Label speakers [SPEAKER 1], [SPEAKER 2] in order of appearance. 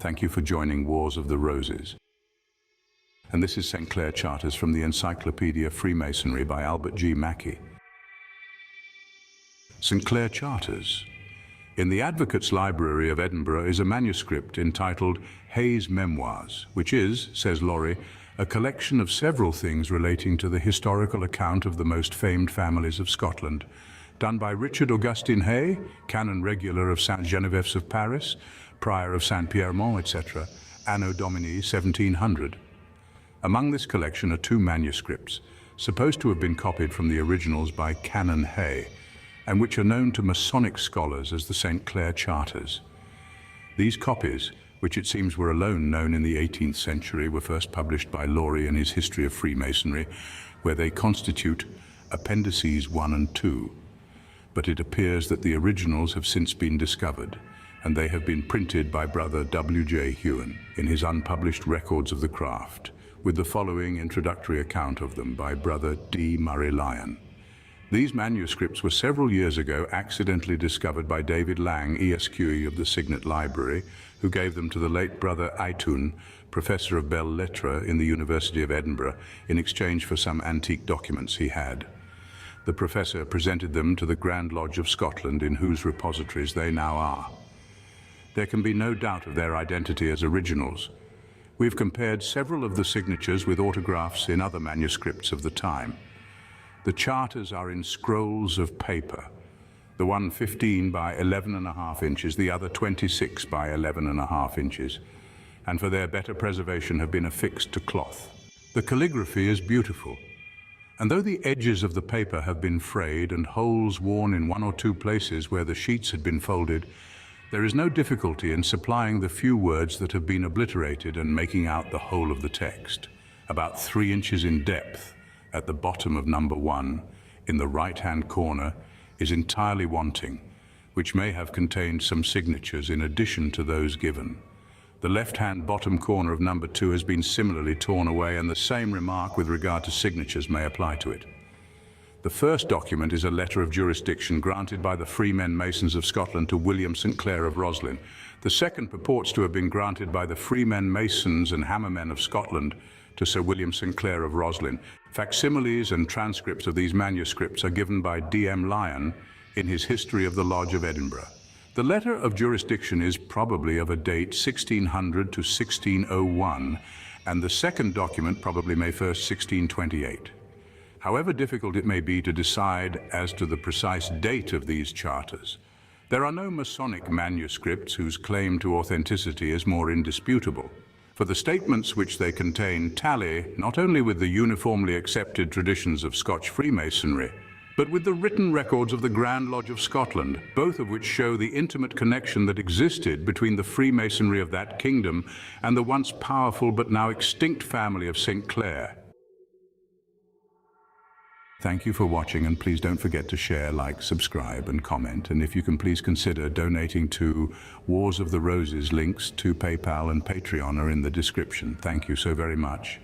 [SPEAKER 1] Thank you for joining Wars of the Roses. And this is St. Clair Charters from the Encyclopedia of Freemasonry by Albert G. Mackey. St. Clair Charters. In the Advocates' Library of Edinburgh is a manuscript entitled Hay's Memoirs, which is, says Lawrie, a collection of several things relating to the historical account of the most famed families of Scotland, done by Richard Augustin Hay, Canon Regular of Saint Geneviève of Paris, Prior of Saint-Pierre-Mont, etc., Anno Domini 1700. Among this collection are two manuscripts, supposed to have been copied from the originals by Canon Hay, and which are known to Masonic scholars as the St. Clair Charters. These copies, which it seems were alone known in the 18th century, were first published by Lawrie in his History of Freemasonry, where they constitute Appendices 1 and 2. But it appears that the originals have since been discovered, and they have been printed by Brother W.J. Hewen in his unpublished Records of the Craft, with the following introductory account of them by Brother D. Murray Lyon. These manuscripts were several years ago accidentally discovered by David Lang, ESQE of the Signet Library, who gave them to the late Brother Aitun, Professor of Belles Lettres in the University of Edinburgh, in exchange for some antique documents he had. The professor presented them to the Grand Lodge of Scotland, in whose repositories they now are. There can be no doubt of their identity as originals. We've compared several of the signatures with autographs in other manuscripts of the time. The charters are in scrolls of paper, the one 15 by 11.5 inches, the other 26 by 11.5 inches, and for their better preservation have been affixed to cloth. The calligraphy is beautiful, and though the edges of the paper have been frayed and holes worn in one or two places where the sheets had been folded, there is no difficulty in supplying the few words that have been obliterated and making out the whole of the text. About 3 inches in depth, at the bottom of number 1, in the right-hand corner, is entirely wanting, which may have contained some signatures in addition to those given. The left-hand bottom corner of number 2 has been similarly torn away, and the same remark with regard to signatures may apply to it. The first document is a letter of jurisdiction granted by the Freemen Masons of Scotland to William St. Clair of Roslin. The second purports to have been granted by the Freemen Masons and Hammermen of Scotland to Sir William St. Clair of Roslin. Facsimiles and transcripts of these manuscripts are given by D.M. Lyon in his History of the Lodge of Edinburgh. The letter of jurisdiction is probably of a date 1600 to 1601, and the second document probably May 1st, 1628. However difficult it may be to decide as to the precise date of these charters, there are no Masonic manuscripts whose claim to authenticity is more indisputable, for the statements which they contain tally not only with the uniformly accepted traditions of Scotch Freemasonry, but with the written records of the Grand Lodge of Scotland, both of which show the intimate connection that existed between the Freemasonry of that kingdom and the once powerful but now extinct family of St. Clair. Thank you for watching, and please don't forget to share, like, subscribe and comment, and if you can please consider donating to Wars of the Roses. Links to PayPal and Patreon are in the description. Thank you so very much.